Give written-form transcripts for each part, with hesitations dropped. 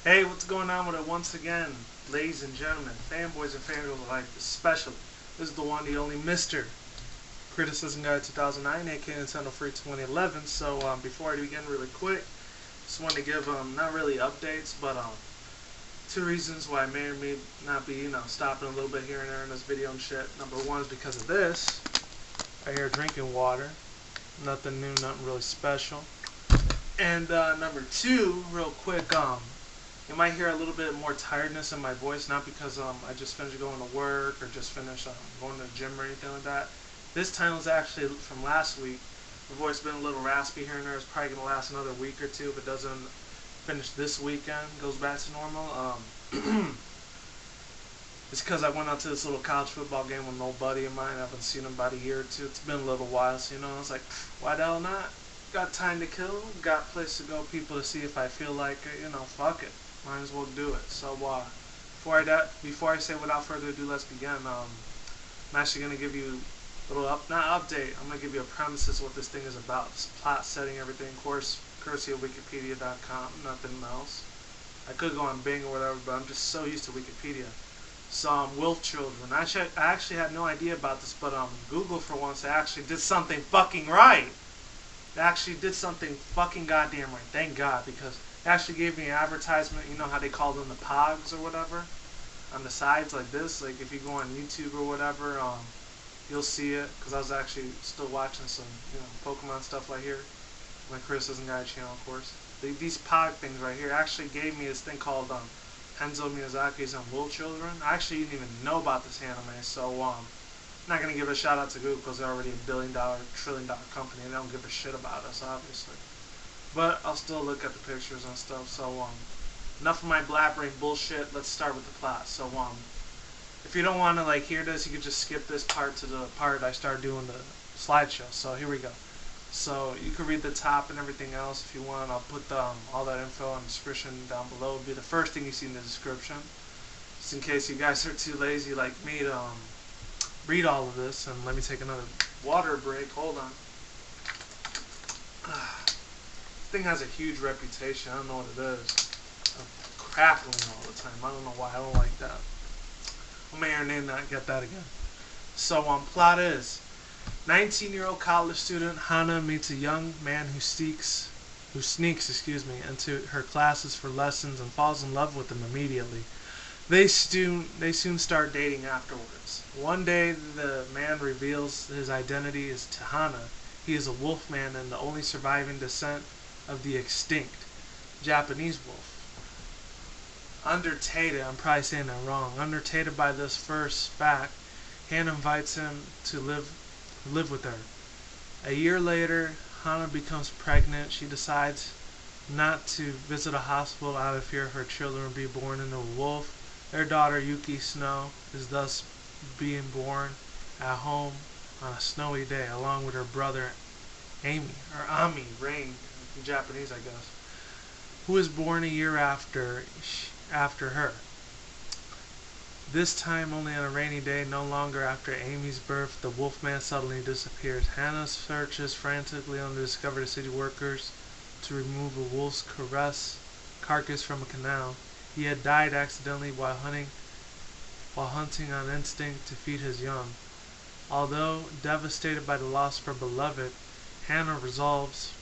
Hey, what's going on with it once again, ladies and gentlemen, fanboys and fangirls alike, especially. This is the one, the only Mr. Criticism Guy 2009, aka Nintendofreak2011. So, before I begin really quick, just wanted to give, not really updates, but, two reasons why I may or may not be, stopping a little bit here and there in this video and shit. Number one is because of this. Right here, drinking water. Nothing new, nothing really special. And, number two, real quick, you might hear a little bit more tiredness in my voice, not because I just finished going to work or just finished going to the gym or anything like that. This time was actually from last week. My voice has been a little raspy here and there. It's probably going to last another week or two if it doesn't finish this weekend, goes back to normal. It's because I went out to this little college football game with no buddy of mine. I haven't seen him about a year or two. It's been a little while, so I was like, why the hell not? Got time to kill, got a place to go, people to see if I feel like it, fuck it. Might as well do it. So, before I say without further ado, let's begin. I'm actually going to give you a little not update, I'm going to give you a premises of what this thing is about. It's plot setting, everything, of course, courtesy of wikipedia.com, nothing else. I could go on Bing or whatever, but I'm just so used to Wikipedia. So, wolf children. I actually had no idea about this, but Google, for once, actually did something fucking right. They actually did something fucking goddamn right. Thank God, because it actually gave me an advertisement. You know how they call them the pogs or whatever? On the sides like this. Like if you go on YouTube or whatever, you'll see it. Because I was actually still watching some, Pokemon stuff right here. My Criticism Guy channel, of course. These pog things right here actually gave me this thing called Enzo Miyazaki's Wolf Children. I actually didn't even know about this anime, so I'm not going to give a shout out to Google because they're already $1 billion, $1 trillion company and they don't give a shit about us, obviously. But I'll still look at the pictures and stuff. So enough of my blabbering bullshit. Let's start with the plot. So if you don't want to hear this, you can just skip this part to the part I start doing the slideshow. So here we go. So you can read the top and everything else if you want. I'll put all that info in the description down below. It'll be the first thing you see in the description, just in case you guys are too lazy like me to read all of this. And let me take another water break. Hold on. This thing has a huge reputation. I don't know what it is. I'm crackling all the time. I don't know why I don't like that. I may or may not get that again. So plot is 19-year-old college student Hana meets a young man who sneaks into her classes for lessons and falls in love with him immediately. They soon start dating afterwards. One day the man reveals his identity is to Hana. He is a wolf man and the only surviving descent of the extinct Japanese wolf. Undertated, I'm probably saying that wrong. Undertated by this first fact, Hana invites him to live with her. A year later, Hana becomes pregnant. She decides not to visit a hospital out of fear of her children will be born into a wolf. Their daughter Yuki Snow is thus being born at home on a snowy day, along with her brother Ami, Rain, in Japanese I guess, who was born a year after her. This time only on a rainy day, no longer after Amy's birth, the wolfman suddenly disappears. Hannah searches frantically to discover the city workers to remove a wolf's carcass from a canal. He had died accidentally while hunting on instinct to feed his young. Although devastated by the loss of her beloved, Hannah resolves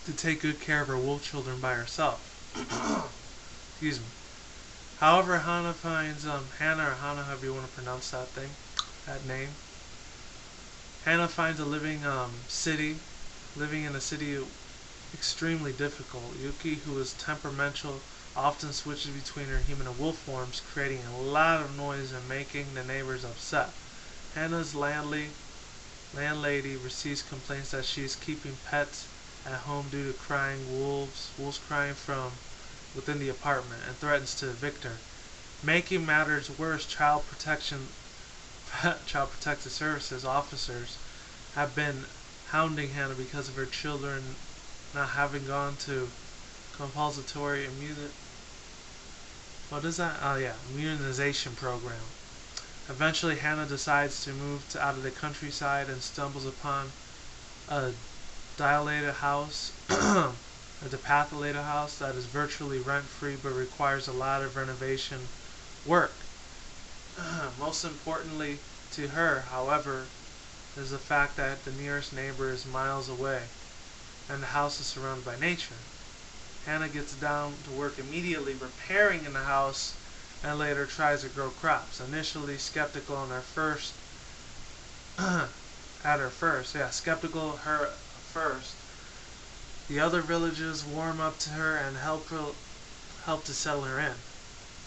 to take good care of her wolf children by herself. Excuse me. However, Hannah finds Hannah or Hannah, however you want to pronounce that name. Hannah finds living in a city extremely difficult. Yuki, who is temperamental, often switches between her human and wolf forms, creating a lot of noise and making the neighbors upset. Hannah's landlady receives complaints that she is keeping pets at home due to crying wolves crying from within the apartment, and threatens to evict her. Making matters worse, Child Protective Services officers have been hounding Hannah because of her children not having gone to compulsory immunization program. Eventually, Hannah decides to move out of the countryside and stumbles upon a dilated house a dilapidated house that is virtually rent-free but requires a lot of renovation work. Most importantly to her, however, is the fact that the nearest neighbor is miles away and the house is surrounded by nature. Hannah gets down to work immediately repairing in the house and later tries to grow crops. Initially skeptical on her first skeptical her first. The other villagers warm up to her and help to settle her in.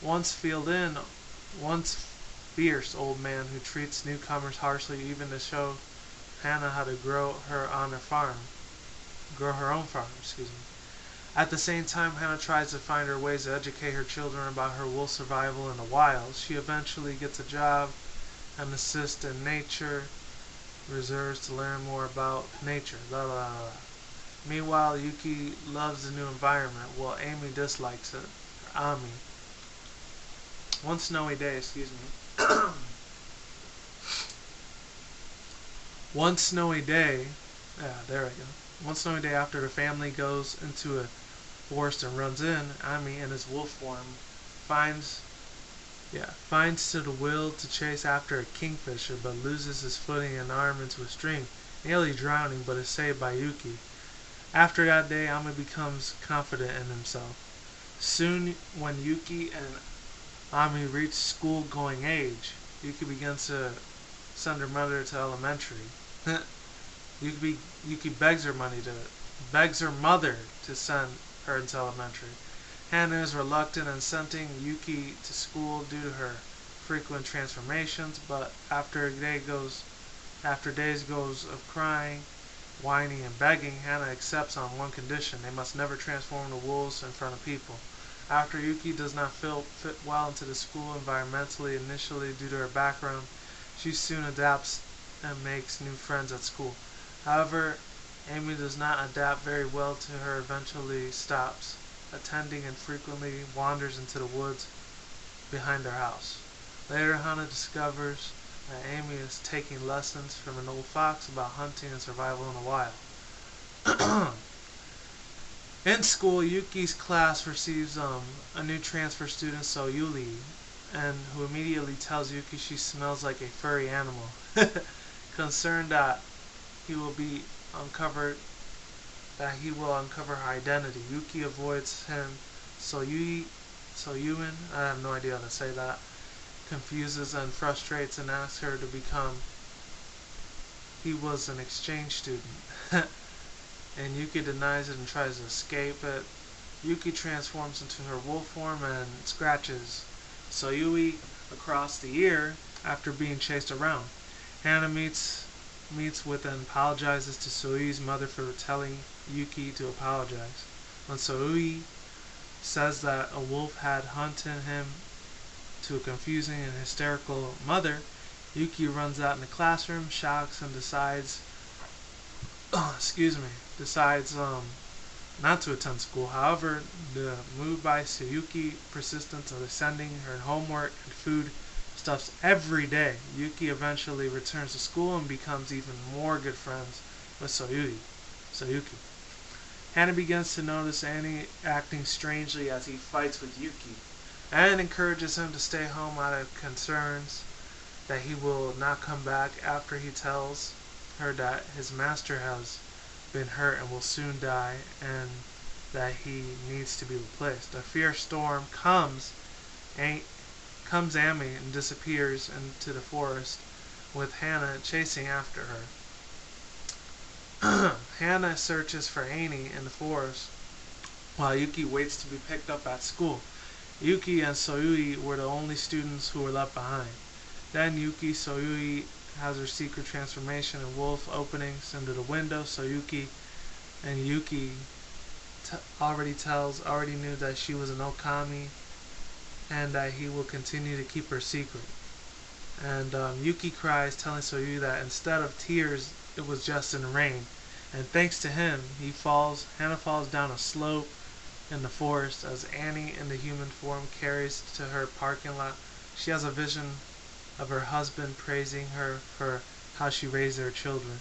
Once fierce old man who treats newcomers harshly even to show Hannah how to grow her own farm. At the same time, Hannah tries to find her ways to educate her children about her wolf survival in the wild. She eventually gets a job and assists in nature reserves to learn more about nature. Meanwhile, Yuki loves the new environment, while Amy dislikes it. Ami. One snowy day, One snowy day, One snowy day after the family goes into a forest and runs in, Ami in his wolf form finds to the will to chase after a kingfisher, but loses his footing and arm into a stream, nearly drowning, but is saved by Yuki. After that day, Ami becomes confident in himself. Soon, when Yuki and Ami reach school-going age, Yuki begins to send her mother to elementary. Yuki begs her mother to send her into elementary. Hannah is reluctant in sending Yuki to school due to her frequent transformations, but after days of crying, whining, and begging, Hannah accepts on one condition: they must never transform into wolves in front of people. After Yuki does not fit well into the school environmentally initially due to her background, she soon adapts and makes new friends at school. However, Amy does not adapt very well to her, eventually stops attending and frequently wanders into the woods behind their house. Later, Hannah discovers that Amy is taking lessons from an old fox about hunting and survival in the wild. In school, Yuki's class receives a new transfer student, Soyuri, and who immediately tells Yuki she smells like a furry animal. Concerned that he will uncover her identity, Yuki avoids him. Soyuin, I have no idea how to say that, confuses and frustrates and asks her to become. He was an exchange student. And Yuki denies it and tries to escape it. Yuki transforms into her wolf form and scratches Soyui across the ear after being chased around. Hannah meets with and apologizes to Soyui's mother for telling Yuki to apologize. When Soyui says that a wolf had hunted him to a confusing and hysterical mother, Yuki runs out in the classroom, shocks, and decides not to attend school. However, the move by Soyuki persistence of sending her homework and food stuffs every day, Yuki eventually returns to school and becomes even more good friends with Soyuki. Hannah begins to notice Annie acting strangely as he fights with Yuki, and encourages him to stay home out of concerns that he will not come back after he tells her that his master has been hurt and will soon die, and that he needs to be replaced. A fierce storm comes Amy and disappears into the forest with Hannah chasing after her. Hannah searches for Annie in the forest while Yuki waits to be picked up at school. Yuki and Soyui were the only students who were left behind. Then Soyui has her secret transformation in wolf openings into the window, so Yuki already knew that she was an Okami and that he will continue to keep her secret. And Yuki cries, telling Soyui that instead of tears, it was just in rain. And thanks to him, Hannah falls down a slope in the forest as Annie in the human form carries to her parking lot. She has a vision of her husband praising her for how she raised their children.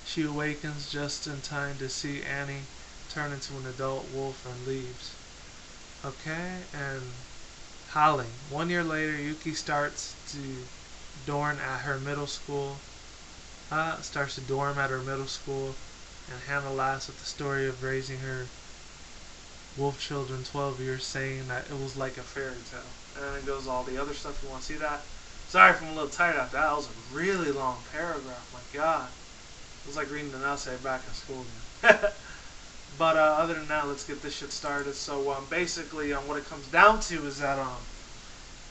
She awakens just in time to see Annie turn into an adult wolf and leaves. Okay, and howling. 1 year later, Yuki starts to dorm at her middle school. Starts to dorm at her middle school, and Hannah laughs at the story of raising her wolf children 12 years, saying that it was like a fairy tale. And then it goes all the other stuff. You want to see that? Sorry if I'm a little tired after that. That was a really long paragraph. My God. It was like reading an essay back in school again. But other than that, let's get this shit started. So basically, what it comes down to is that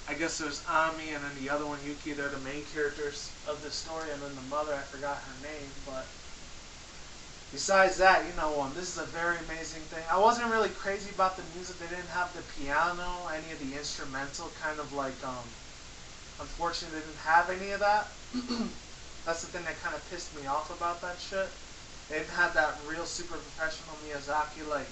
I guess there's Ami and then the other one, Yuki. They're the main characters of this story, and then the mother, I forgot her name. But besides that, this is a very amazing thing. I wasn't really crazy about the music. They didn't have the piano, any of the instrumental kind of like. Unfortunately, they didn't have any of that. That's the thing that kind of pissed me off about that shit. They didn't have that real super professional Miazaki, like,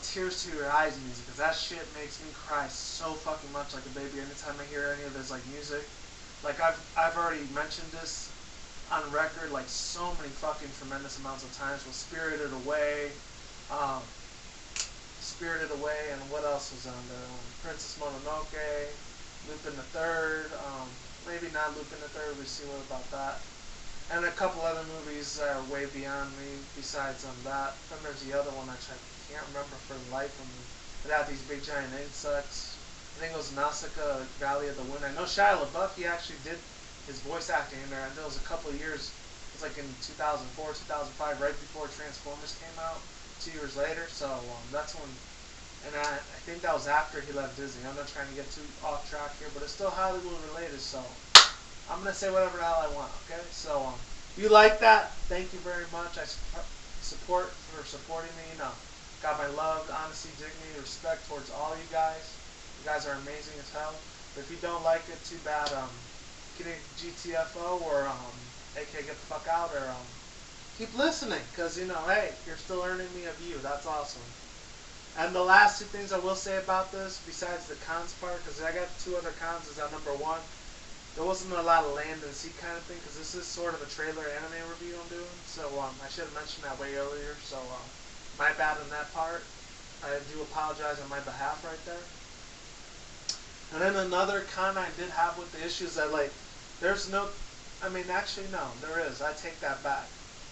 tears to your eyes music, because that shit makes me cry so fucking much like a baby anytime I hear any of this, like, music. Like, I've already mentioned this on record, like, so many fucking tremendous amounts of times with Spirited Away, and what else was on there? Princess Mononoke, Lupin the Third, maybe not Lupin the Third, we'll see what about that. And a couple other movies that are way beyond me besides that. Then there's the other one, which I can't remember for the life of me. It had these big giant insects. I think it was Nausicaa, Valley of the Wind. I know Shia LaBeouf, he actually did his voice acting in there. I know it was a couple of years, it was like in 2004, 2005, right before Transformers came out, 2 years later. So that's when, and I think that was after he left Disney. I'm not trying to get too off track here, but it's still Hollywood related, so I'm going to say whatever the hell I want, okay? So, if you like that, thank you very much. I support for supporting me. Got my love, honesty, dignity, respect towards all you guys. You guys are amazing as hell. But if you don't like it, too bad. Get a GTFO or, AK, get the fuck out, or, keep listening. Because, hey, you're still earning me a view. That's awesome. And the last two things I will say about this, besides the cons part, because I got two other cons, is that number one, there wasn't a lot of land and sea kind of thing, because this is sort of a trailer anime review I'm doing. So I should have mentioned that way earlier. So my bad on that part. I do apologize on my behalf right there. And then another con I did have with the issue is that, like, there's no, actually no, there is. I take that back.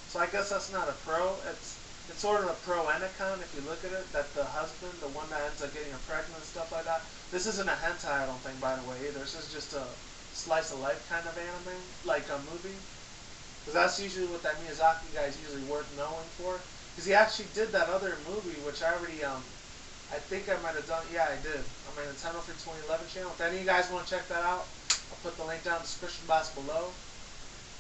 So I guess that's not a pro. It's sort of a pro and a con if you look at it. That the husband, the one that ends up getting her pregnant and stuff like that. This isn't a hentai, I don't think, by the way, either. This is just a slice of life kind of anime, like a movie, because that's usually what that Miazaki guy is usually worth knowing for. Because he actually did that other movie, which I already, I think I might have done. Yeah, I did. On my Nintendofreak2011 channel. If any of you guys want to check that out, I'll put the link down in the description box below.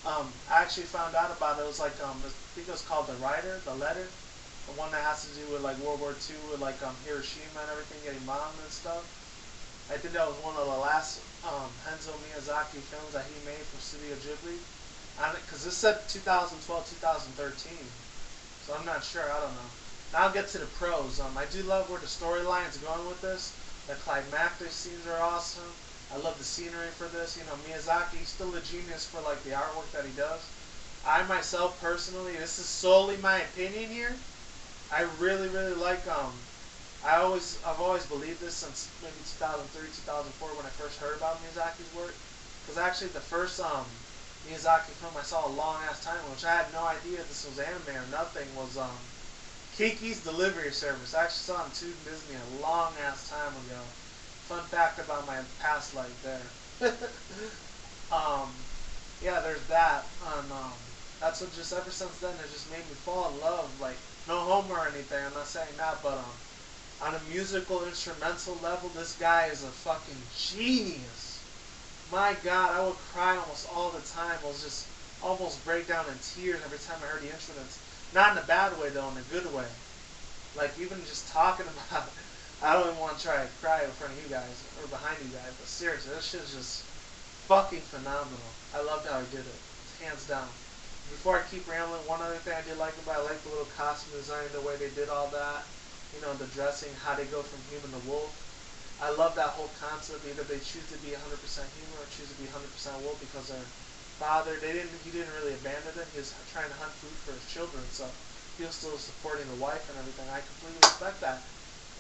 I actually found out about it. It was like, I think it was called The Rider, The Letter, the one that has to do with like World War II, with like Hiroshima and everything getting bombed and stuff. I think that was one of the last Henzo Miyazaki films that he made for Studio Ghibli. Because this said 2012, 2013. So I'm not sure. I don't know. Now I'll get to the pros. I do love where the storyline's going with this. The climactic scenes are awesome. I love the scenery for this. Miyazaki's still a genius for like the artwork that he does. I myself personally, this is solely my opinion here. I really, really like I've always believed this since maybe 2003, 2004 when I first heard about Miyazaki's work. Because actually the first Miyazaki film I saw a long ass time, which I had no idea this was anime or nothing, was Kiki's Delivery Service. I actually saw it on Tube Disney a long ass time ago. Fun fact about my past life there. Yeah, there's that. And that's what just ever since then it just made me fall in love. Like, no homo or anything, I'm not saying that, but on a musical instrumental level, this guy is a fucking genius. My God, I would cry almost all the time. I was just almost break down in tears every time I heard the instruments. Not in a bad way though, in a good way. Like even just talking about it, I don't even want to try to cry in front of you guys or behind you guys. But seriously, this shit is just fucking phenomenal. I loved how he did it, hands down. Before I keep rambling, one other thing I did like about it, I like the little costume design, the way they did all that. The dressing, how they go from human to wolf. I love that whole concept. Either they choose to be 100% human or choose to be 100% wolf because their father, he didn't really abandon them. He was trying to hunt food for his children. So he was still supporting the wife and everything. I completely respect that.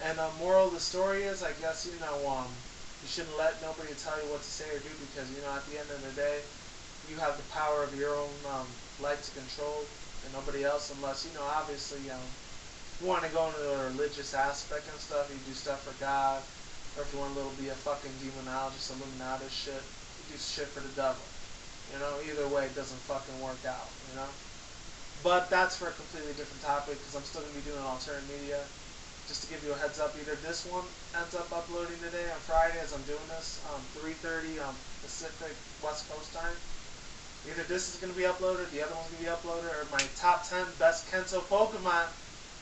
And moral of the story is, I guess, you shouldn't let nobody tell you what to say or do, because, at the end of the day, you have the power of your own life to control, and nobody else, unless, obviously, you want to go into the religious aspect and stuff, you do stuff for God, or if you want to be a fucking demonologist, Illuminati shit, you do shit for the devil. Either way, it doesn't fucking work out, But that's for a completely different topic, because I'm still going to be doing alternate media. Just to give you a heads up, either this one ends up uploading today on Friday as I'm doing this, 3:30 Pacific West Coast time. Either this is going to be uploaded, the other one's going to be uploaded, or my top 10 best Kento Pokemon.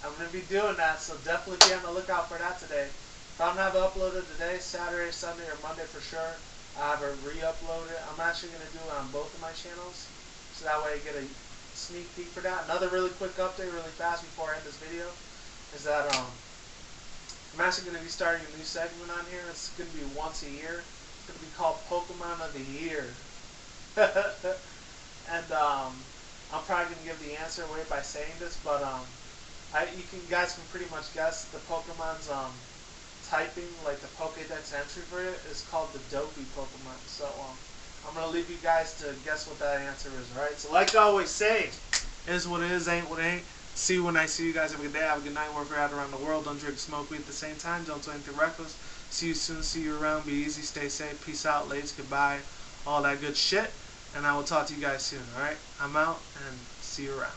I'm going to be doing that, so definitely be on the lookout for that today. If I don't have it uploaded today, Saturday, Sunday, or Monday for sure, I have it re-uploaded. I'm actually going to do it on both of my channels, so that way I get a sneak peek for that. Another really quick update, really fast before I end this video, is that I'm actually going to be starting a new segment on here. It's going to be once a year. It's going to be called Pokemon of the Year. And I'm probably going to give the answer away by saying this, but you guys can pretty much guess the Pokemon's typing, like the Pokédex entry for it, is called the Dopey Pokemon. So I'm going to leave you guys to guess what that answer is, right? So like I always say, is what it is, ain't what it ain't. See you when I see you guys. Have a good day. Have a good night wherever you're at around the world. Don't drink, smoke weed at the same time. Don't do anything reckless. See you soon. See you around. Be easy. Stay safe. Peace out, ladies. Goodbye. All that good shit. And I will talk to you guys soon. Alright? I'm out, and see you around.